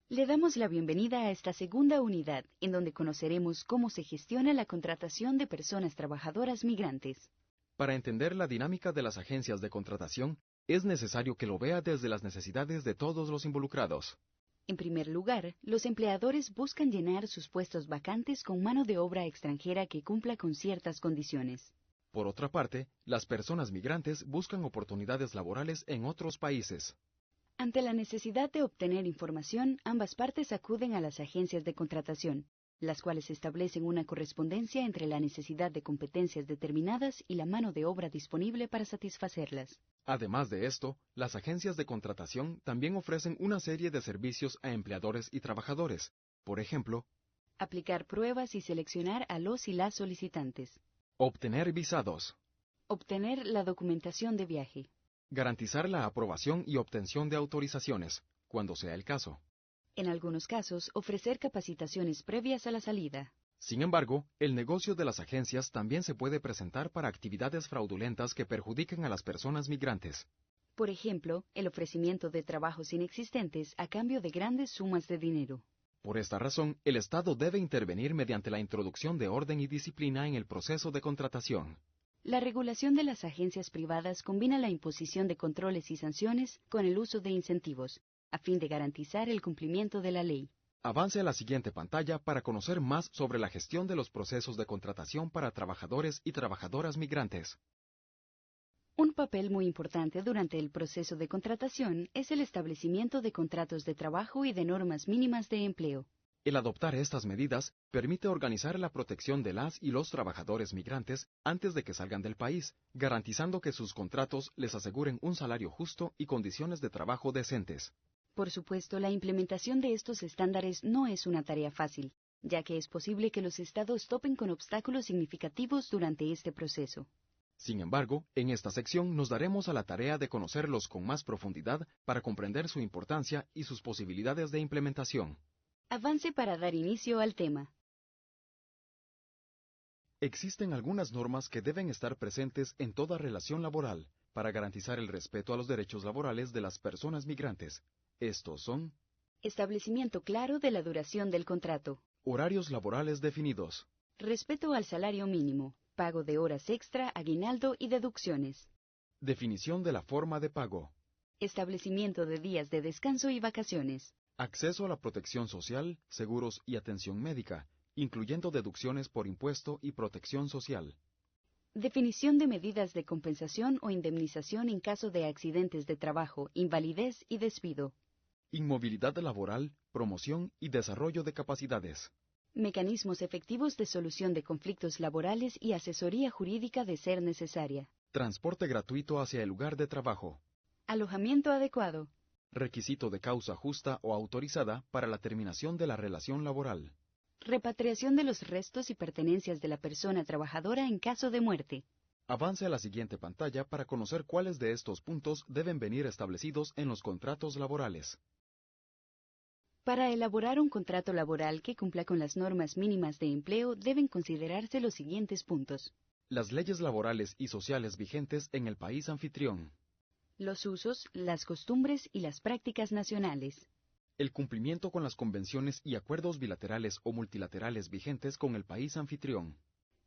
Le damos la bienvenida a esta segunda unidad, en donde conoceremos cómo se gestiona la contratación de personas trabajadoras migrantes. Para entender la dinámica de las agencias de contratación, es necesario que lo vea desde las necesidades de todos los involucrados. En primer lugar, los empleadores buscan llenar sus puestos vacantes con mano de obra extranjera que cumpla con ciertas condiciones. Por otra parte, las personas migrantes buscan oportunidades laborales en otros países. Ante la necesidad de obtener información, ambas partes acuden a las agencias de contratación, las cuales establecen una correspondencia entre la necesidad de competencias determinadas y la mano de obra disponible para satisfacerlas. Además de esto, las agencias de contratación también ofrecen una serie de servicios a empleadores y trabajadores. Por ejemplo, Aplicar pruebas y seleccionar a los y las solicitantes. obtener visados, Obtener la documentación de viaje. garantizar la aprobación y obtención de autorizaciones, cuando sea el caso. En algunos casos, ofrecer capacitaciones previas a la salida. Sin embargo, el negocio de las agencias también se puede presentar para actividades fraudulentas que perjudiquen a las personas migrantes. Por ejemplo, el ofrecimiento de trabajos inexistentes a cambio de grandes sumas de dinero. Por esta razón, el Estado debe intervenir mediante la introducción de orden y disciplina en el proceso de contratación. La regulación de las agencias privadas combina la imposición de controles y sanciones con el uso de incentivos, a fin de garantizar el cumplimiento de la ley. Avance a la siguiente pantalla para conocer más sobre la gestión de los procesos de contratación para trabajadores y trabajadoras migrantes. Un papel muy importante durante el proceso de contratación es el establecimiento de contratos de trabajo y de normas mínimas de empleo. El adoptar estas medidas permite organizar la protección de las y los trabajadores migrantes antes de que salgan del país, garantizando que sus contratos les aseguren un salario justo y condiciones de trabajo decentes. Por supuesto, la implementación de estos estándares no es una tarea fácil, ya que es posible que los estados topen con obstáculos significativos durante este proceso. Sin embargo, en esta sección nos daremos a la tarea de conocerlos con más profundidad para comprender su importancia y sus posibilidades de implementación. Avance para dar inicio al tema. Existen algunas normas que deben estar presentes en toda relación laboral para garantizar el respeto a los derechos laborales de las personas migrantes. Estos son: Establecimiento claro de la duración del contrato. horarios laborales definidos, Respeto al salario mínimo. Pago de horas extra, aguinaldo y deducciones. definición de la forma de pago, Establecimiento de días de descanso y vacaciones. acceso a la protección social, seguros y atención médica, incluyendo deducciones por impuesto y protección social. Definición de medidas de compensación o indemnización en caso de accidentes de trabajo, invalidez y despido. Inmovilidad laboral, promoción y desarrollo de capacidades. Mecanismos efectivos de solución de conflictos laborales y asesoría jurídica de ser necesaria. Transporte gratuito hacia el lugar de trabajo. Alojamiento adecuado. Requisito de causa justa o autorizada para la terminación de la relación laboral. Repatriación de los restos y pertenencias de la persona trabajadora en caso de muerte. Avance a la siguiente pantalla para conocer cuáles de estos puntos deben venir establecidos en los contratos laborales. Para elaborar un contrato laboral que cumpla con las normas mínimas de empleo, deben considerarse los siguientes puntos. Las leyes laborales y sociales vigentes en el país anfitrión. Los usos, las costumbres y las prácticas nacionales. El cumplimiento con las convenciones y acuerdos bilaterales o multilaterales vigentes con el país anfitrión.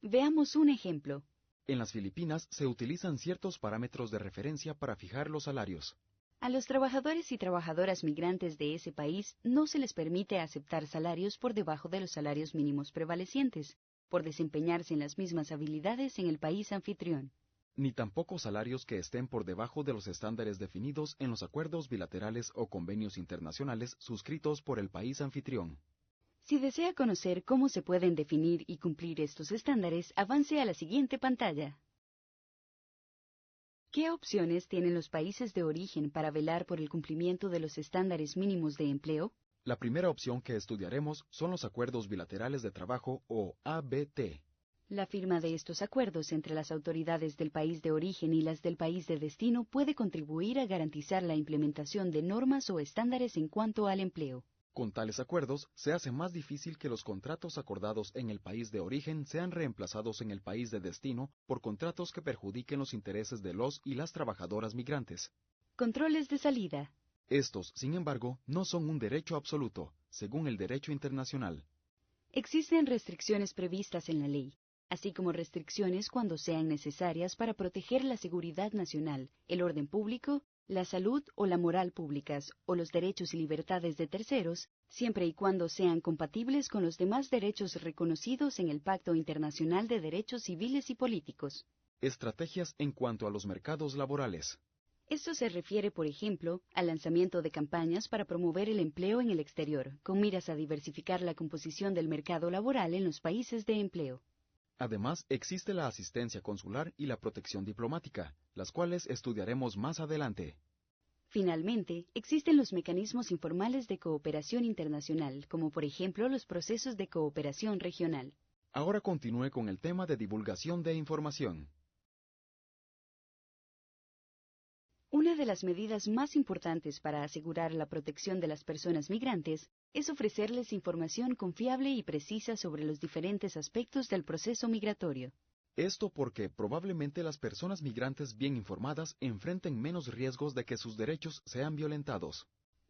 Veamos un ejemplo. En las Filipinas se utilizan ciertos parámetros de referencia para fijar los salarios. A los trabajadores y trabajadoras migrantes de ese país no se les permite aceptar salarios por debajo de los salarios mínimos prevalecientes, por desempeñarse en las mismas habilidades en el país anfitrión. Ni tampoco salarios que estén por debajo de los estándares definidos en los acuerdos bilaterales o convenios internacionales suscritos por el país anfitrión. Si desea conocer cómo se pueden definir y cumplir estos estándares, avance a la siguiente pantalla. ¿Qué opciones tienen los países de origen para velar por el cumplimiento de los estándares mínimos de empleo? La primera opción que estudiaremos son los acuerdos bilaterales de trabajo o ABT. La firma de estos acuerdos entre las autoridades del país de origen y las del país de destino puede contribuir a garantizar la implementación de normas o estándares en cuanto al empleo. Con tales acuerdos, se hace más difícil que los contratos acordados en el país de origen sean reemplazados en el país de destino por contratos que perjudiquen los intereses de los y las trabajadoras migrantes. Controles de salida. Estos, sin embargo, no son un derecho absoluto, según el derecho internacional. Existen restricciones previstas en la ley, así como restricciones cuando sean necesarias para proteger la seguridad nacional, el orden público, la salud o la moral públicas, o los derechos y libertades de terceros, siempre y cuando sean compatibles con los demás derechos reconocidos en el Pacto Internacional de Derechos Civiles y Políticos. Estrategias en cuanto a los mercados laborales. Esto se refiere, por ejemplo, al lanzamiento de campañas para promover el empleo en el exterior, con miras a diversificar la composición del mercado laboral en los países de empleo. Además, existe la asistencia consular y la protección diplomática, las cuales estudiaremos más adelante. Finalmente, existen los mecanismos informales de cooperación internacional, como por ejemplo los procesos de cooperación regional. Ahora continúe con el tema de divulgación de información. Una de las medidas más importantes para asegurar la protección de las personas migrantes es ofrecerles información confiable y precisa sobre los diferentes aspectos del proceso migratorio. Esto porque probablemente las personas migrantes bien informadas enfrenten menos riesgos de que sus derechos sean violentados.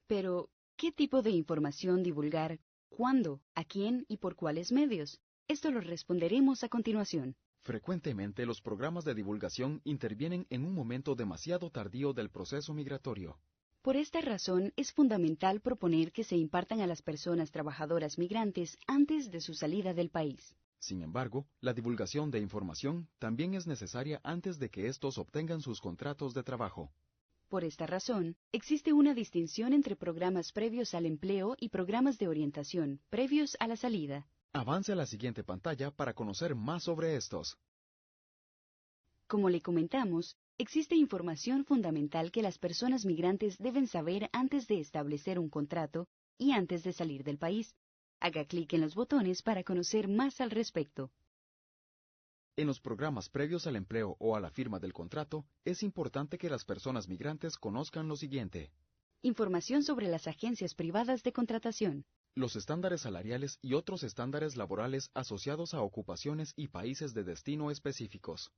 Pero, ¿qué tipo de información divulgar? ¿Cuándo? ¿A quién? ¿Y por cuáles medios? Esto lo responderemos a continuación. Frecuentemente los programas de divulgación intervienen en un momento demasiado tardío del proceso migratorio. Por esta razón, es fundamental proponer que se impartan a las personas trabajadoras migrantes antes de su salida del país. Sin embargo, la divulgación de información también es necesaria antes de que estos obtengan sus contratos de trabajo. Por esta razón, existe una distinción entre programas previos al empleo y programas de orientación previos a la salida. Avance a la siguiente pantalla para conocer más sobre estos. Como le comentamos, existe información fundamental que las personas migrantes deben saber antes de establecer un contrato y antes de salir del país. Haga clic en los botones para conocer más al respecto. En los programas previos al empleo o a la firma del contrato, es importante que las personas migrantes conozcan lo siguiente: Información sobre las agencias privadas de contratación, los estándares salariales y otros estándares laborales asociados a ocupaciones y países de destino específicos,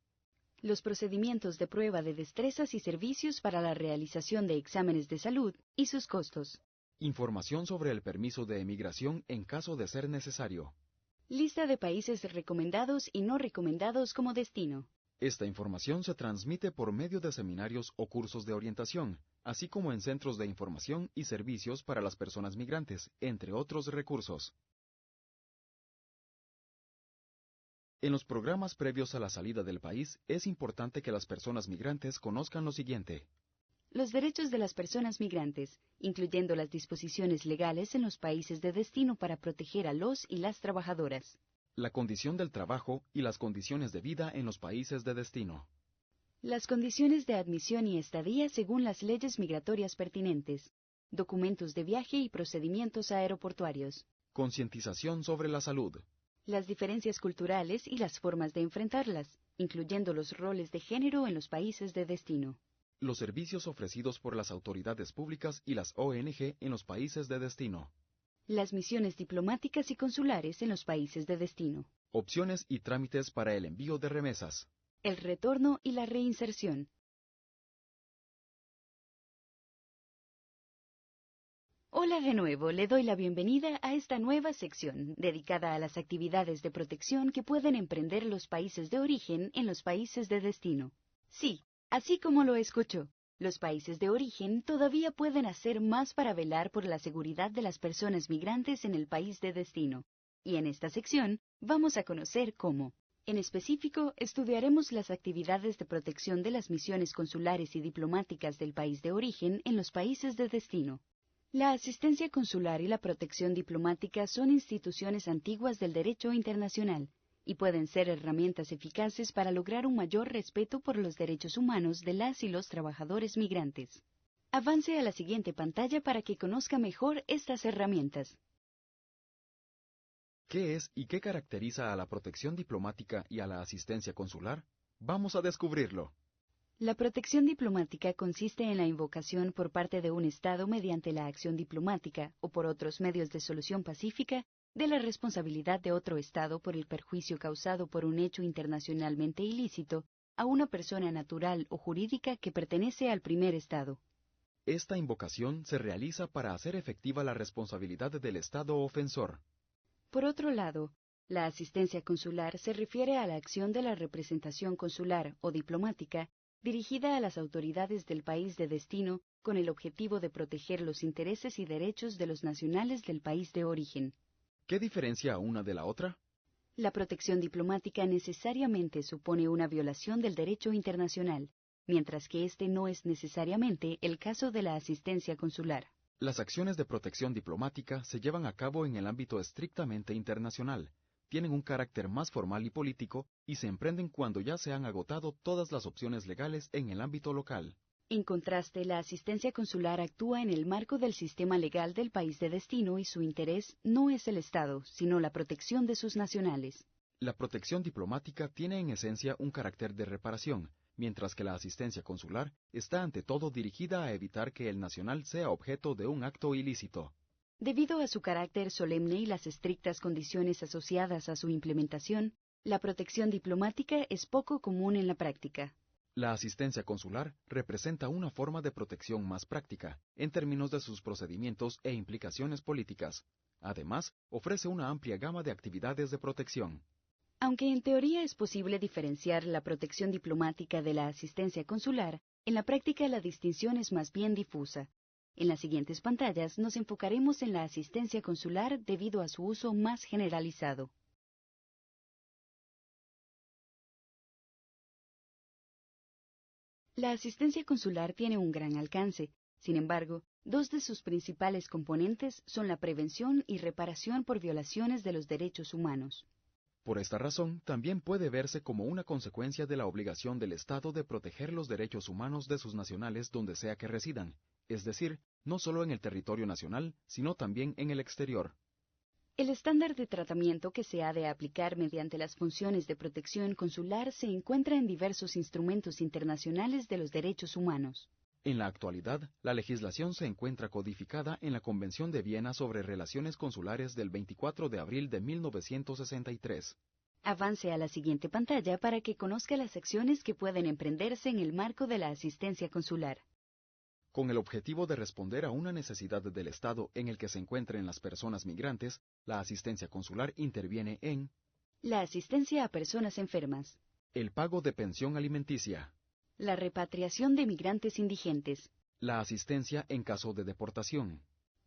los procedimientos de prueba de destrezas y servicios para la realización de exámenes de salud y sus costos, información sobre el permiso de emigración en caso de ser necesario. lista de países recomendados y no recomendados como destino. Esta información se transmite por medio de seminarios o cursos de orientación, así como en centros de información y servicios para las personas migrantes, entre otros recursos. En los programas previos a la salida del país, es importante que las personas migrantes conozcan lo siguiente: Los derechos de las personas migrantes, incluyendo las disposiciones legales en los países de destino para proteger a los y las trabajadoras, la condición del trabajo y las condiciones de vida en los países de destino, las condiciones de admisión y estadía según las leyes migratorias pertinentes, documentos de viaje y procedimientos aeroportuarios, concientización sobre la salud, las diferencias culturales y las formas de enfrentarlas, incluyendo los roles de género en los países de destino, los servicios ofrecidos por las autoridades públicas y las ONG en los países de destino, las misiones diplomáticas y consulares en los países de destino, opciones y trámites para el envío de remesas, el retorno y la reinserción. Hola de nuevo, le doy la bienvenida a esta nueva sección dedicada a las actividades de protección que pueden emprender los países de origen en los países de destino. Sí, así como lo escuchó, los países de origen todavía pueden hacer más para velar por la seguridad de las personas migrantes en el país de destino. Y en esta sección vamos a conocer cómo. En específico, estudiaremos las actividades de protección de las misiones consulares y diplomáticas del país de origen en los países de destino. La asistencia consular y la protección diplomática son instituciones antiguas del derecho internacional y pueden ser herramientas eficaces para lograr un mayor respeto por los derechos humanos de las y los trabajadores migrantes. Avance a la siguiente pantalla para que conozca mejor estas herramientas. ¿Qué es y qué caracteriza a la protección diplomática y a la asistencia consular? Vamos a descubrirlo. La protección diplomática consiste en la invocación por parte de un Estado mediante la acción diplomática o por otros medios de solución pacífica de la responsabilidad de otro Estado por el perjuicio causado por un hecho internacionalmente ilícito a una persona natural o jurídica que pertenece al primer Estado. Esta invocación se realiza para hacer efectiva la responsabilidad del Estado ofensor. Por otro lado, la asistencia consular se refiere a la acción de la representación consular o diplomática dirigida a las autoridades del país de destino con el objetivo de proteger los intereses y derechos de los nacionales del país de origen. ¿Qué diferencia una de la otra? La protección diplomática necesariamente supone una violación del derecho internacional, mientras que este no es necesariamente el caso de la asistencia consular. Las acciones de protección diplomática se llevan a cabo en el ámbito estrictamente internacional, tienen un carácter más formal y político y se emprenden cuando ya se han agotado todas las opciones legales en el ámbito local. En contraste, la asistencia consular actúa en el marco del sistema legal del país de destino y su interés no es el Estado, sino la protección de sus nacionales. La protección diplomática tiene en esencia un carácter de reparación, mientras que la asistencia consular está ante todo dirigida a evitar que el nacional sea objeto de un acto ilícito. Debido a su carácter solemne y las estrictas condiciones asociadas a su implementación, la protección diplomática es poco común en la práctica. La asistencia consular representa una forma de protección más práctica, en términos de sus procedimientos e implicaciones políticas. Además, ofrece una amplia gama de actividades de protección. Aunque en teoría es posible diferenciar la protección diplomática de la asistencia consular, en la práctica la distinción es más bien difusa. En las siguientes pantallas nos enfocaremos en la asistencia consular debido a su uso más generalizado. La asistencia consular tiene un gran alcance. Sin embargo, dos de sus principales componentes son la prevención y reparación por violaciones de los derechos humanos. Por esta razón, también puede verse como una consecuencia de la obligación del Estado de proteger los derechos humanos de sus nacionales donde sea que residan, es decir, no solo en el territorio nacional, sino también en el exterior. El estándar de tratamiento que se ha de aplicar mediante las funciones de protección consular se encuentra en diversos instrumentos internacionales de los derechos humanos. En la actualidad, la legislación se encuentra codificada en la Convención de Viena sobre Relaciones Consulares del 24 de abril de 1963. Avance a la siguiente pantalla para que conozca las acciones que pueden emprenderse en el marco de la asistencia consular. Con el objetivo de responder a una necesidad del Estado en el que se encuentren las personas migrantes, la asistencia consular interviene en La asistencia a personas enfermas, el pago de pensión alimenticia, la repatriación de migrantes indigentes, la asistencia en caso de deportación,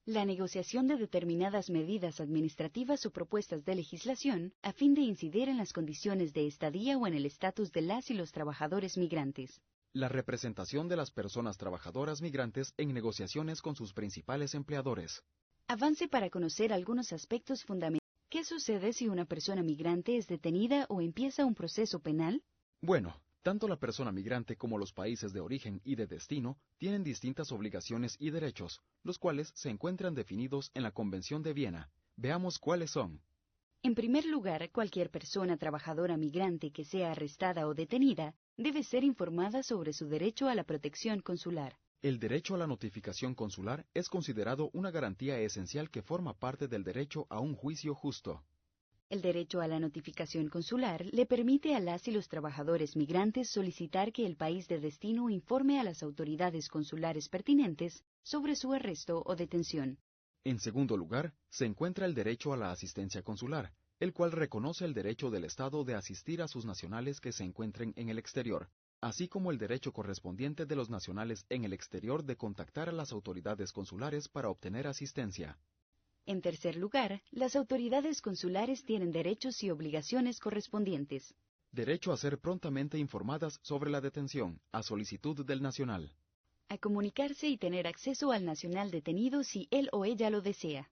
la negociación de determinadas medidas administrativas o propuestas de legislación a fin de incidir en las condiciones de estadía o en el estatus de las y los trabajadores migrantes. La representación de las personas trabajadoras migrantes en negociaciones con sus principales empleadores. Avance para conocer algunos aspectos fundamentales. ¿Qué sucede si una persona migrante es detenida o empieza un proceso penal? Bueno, tanto la persona migrante como los países de origen y de destino tienen distintas obligaciones y derechos, los cuales se encuentran definidos en la Convención de Viena. Veamos cuáles son. En primer lugar, cualquier persona trabajadora migrante que sea arrestada o detenida debe ser informada sobre su derecho a la protección consular. El derecho a la notificación consular es considerado una garantía esencial que forma parte del derecho a un juicio justo. El derecho a la notificación consular le permite a las y los trabajadores migrantes solicitar que el país de destino informe a las autoridades consulares pertinentes sobre su arresto o detención. En segundo lugar, se encuentra el derecho a la asistencia consular, el cual reconoce el derecho del Estado de asistir a sus nacionales que se encuentren en el exterior, así como el derecho correspondiente de los nacionales en el exterior de contactar a las autoridades consulares para obtener asistencia. En tercer lugar, las autoridades consulares tienen derechos y obligaciones correspondientes. Derecho a ser prontamente informadas sobre la detención, a solicitud del nacional. A comunicarse y tener acceso al nacional detenido si él o ella lo desea.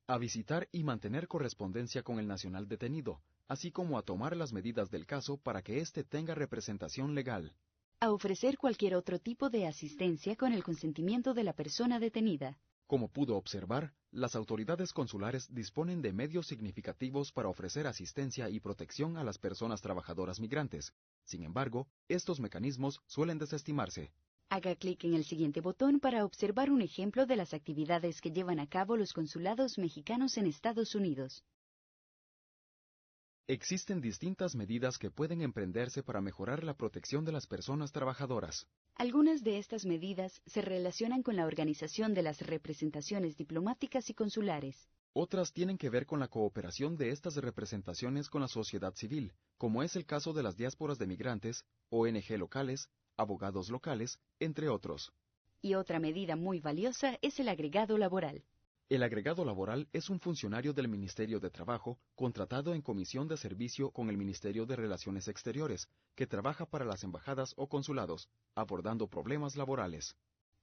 A visitar y mantener correspondencia con el nacional detenido, así como a tomar las medidas del caso para que éste tenga representación legal. A ofrecer cualquier otro tipo de asistencia con el consentimiento de la persona detenida. Como pudo observar, las autoridades consulares disponen de medios significativos para ofrecer asistencia y protección a las personas trabajadoras migrantes. Sin embargo, estos mecanismos suelen desestimarse. Haga clic en el siguiente botón para observar un ejemplo de las actividades que llevan a cabo los consulados mexicanos en Estados Unidos. Existen distintas medidas que pueden emprenderse para mejorar la protección de las personas trabajadoras. Algunas de estas medidas se relacionan con la organización de las representaciones diplomáticas y consulares. Otras tienen que ver con la cooperación de estas representaciones con la sociedad civil, como es el caso de las diásporas de migrantes, ONG locales, abogados locales, entre otros. Y otra medida muy valiosa es el agregado laboral. El agregado laboral es un funcionario del Ministerio de Trabajo contratado en comisión de servicio con el Ministerio de Relaciones Exteriores, que trabaja para las embajadas o consulados, abordando problemas laborales.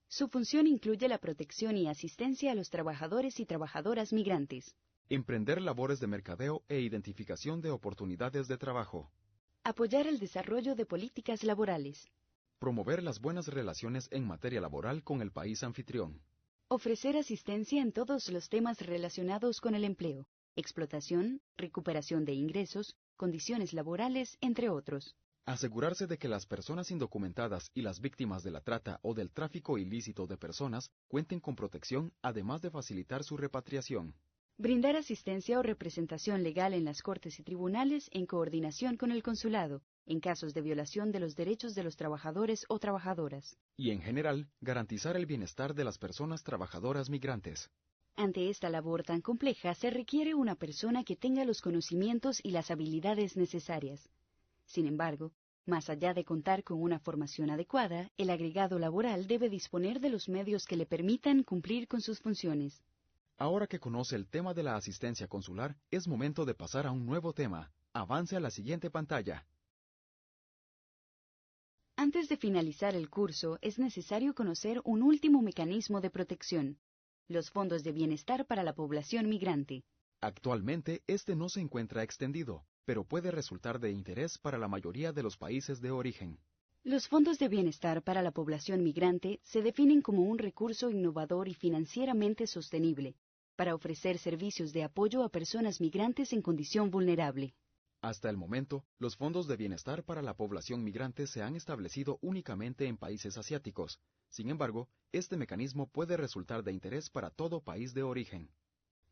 Su función incluye la protección y asistencia a los trabajadores y trabajadoras migrantes. Emprender labores de mercadeo e identificación de oportunidades de trabajo. Apoyar el desarrollo de políticas laborales. Promover las buenas relaciones en materia laboral con el país anfitrión. Ofrecer asistencia en todos los temas relacionados con el empleo, explotación, recuperación de ingresos, condiciones laborales, entre otros. Asegurarse de que las personas indocumentadas y las víctimas de la trata o del tráfico ilícito de personas cuenten con protección, además de facilitar su repatriación. Brindar asistencia o representación legal en las cortes y tribunales en coordinación con el consulado, en casos de violación de los derechos de los trabajadores o trabajadoras. Y en general, garantizar el bienestar de las personas trabajadoras migrantes. Ante esta labor tan compleja se requiere una persona que tenga los conocimientos y las habilidades necesarias. Sin embargo, más allá de contar con una formación adecuada, el agregado laboral debe disponer de los medios que le permitan cumplir con sus funciones. Ahora que conoce el tema de la asistencia consular, es momento de pasar a un nuevo tema. Avance a la siguiente pantalla. Antes de finalizar el curso, es necesario conocer un último mecanismo de protección: los fondos de bienestar para la población migrante. Actualmente, este no se encuentra extendido, pero puede resultar de interés para la mayoría de los países de origen. Los fondos de bienestar para la población migrante se definen como un recurso innovador y financieramente sostenible para ofrecer servicios de apoyo a personas migrantes en condición vulnerable. Hasta el momento, los fondos de bienestar para la población migrante se han establecido únicamente en países asiáticos. Sin embargo, este mecanismo puede resultar de interés para todo país de origen.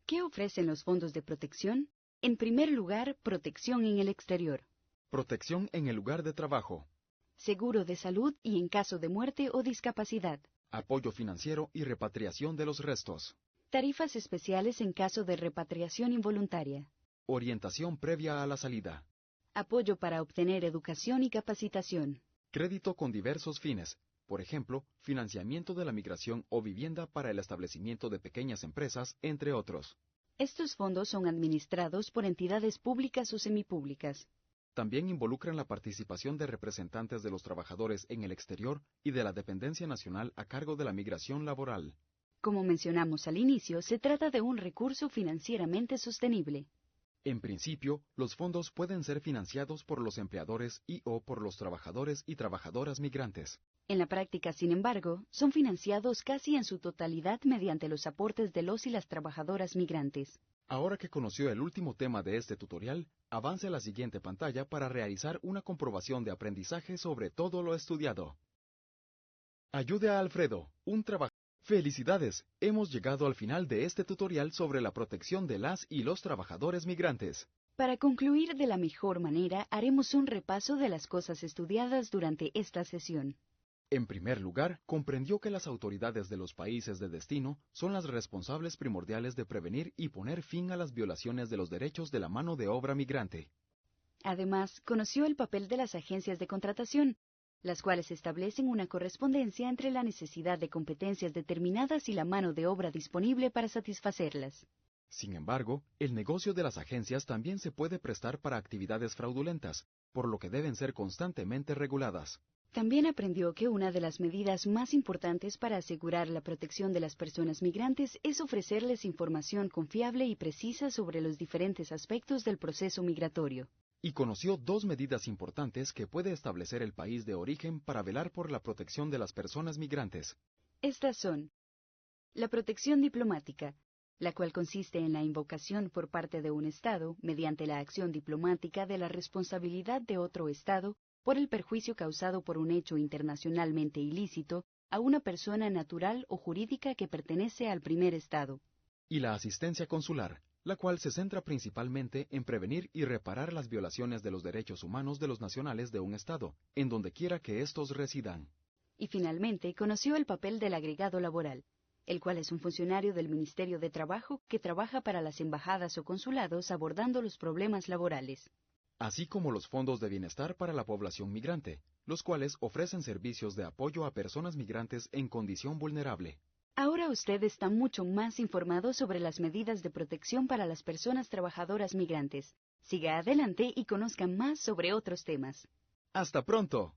¿Qué ofrecen los fondos de protección? En primer lugar, protección en el exterior. Protección en el lugar de trabajo. Seguro de salud y en caso de muerte o discapacidad. Apoyo financiero y repatriación de los restos. Tarifas especiales en caso de repatriación involuntaria. Orientación previa a la salida. Apoyo para obtener educación y capacitación. Crédito con diversos fines. Por ejemplo, financiamiento de la migración o vivienda para el establecimiento de pequeñas empresas, entre otros. Estos fondos son administrados por entidades públicas o semipúblicas. También involucran la participación de representantes de los trabajadores en el exterior y de la dependencia nacional a cargo de la migración laboral. Como mencionamos al inicio, se trata de un recurso financieramente sostenible. En principio, los fondos pueden ser financiados por los empleadores y/o por los trabajadores y trabajadoras migrantes. En la práctica, sin embargo, son financiados casi en su totalidad mediante los aportes de los y las trabajadoras migrantes. Ahora que conoció el último tema de este tutorial, avance a la siguiente pantalla para realizar una comprobación de aprendizaje sobre todo lo estudiado. Ayude a Alfredo, un trabajador. ¡Felicidades! Hemos llegado al final de este tutorial sobre la protección de las y los trabajadores migrantes. Para concluir de la mejor manera, haremos un repaso de las cosas estudiadas durante esta sesión. En primer lugar, comprendió que las autoridades de los países de destino son las responsables primordiales de prevenir y poner fin a las violaciones de los derechos de la mano de obra migrante. Además, conoció el papel de las agencias de contratación, las cuales establecen una correspondencia entre la necesidad de competencias determinadas y la mano de obra disponible para satisfacerlas. Sin embargo, el negocio de las agencias también se puede prestar para actividades fraudulentas, por lo que deben ser constantemente reguladas. También aprendió que una de las medidas más importantes para asegurar la protección de las personas migrantes es ofrecerles información confiable y precisa sobre los diferentes aspectos del proceso migratorio. Y conoció dos medidas importantes que puede establecer el país de origen para velar por la protección de las personas migrantes. Estas son: la protección diplomática, la cual consiste en la invocación por parte de un Estado, mediante la acción diplomática, de la responsabilidad de otro Estado por el perjuicio causado por un hecho internacionalmente ilícito a una persona natural o jurídica que pertenece al primer Estado. Y la asistencia consular, la cual se centra principalmente en prevenir y reparar las violaciones de los derechos humanos de los nacionales de un Estado, en donde quiera que éstos residan. Y finalmente conoció el papel del agregado laboral, el cual es un funcionario del Ministerio de Trabajo que trabaja para las embajadas o consulados abordando los problemas laborales. Así como los fondos de bienestar para la población migrante, los cuales ofrecen servicios de apoyo a personas migrantes en condición vulnerable. Ahora usted está mucho más informado sobre las medidas de protección para las personas trabajadoras migrantes. Siga adelante y conozca más sobre otros temas. ¡Hasta pronto!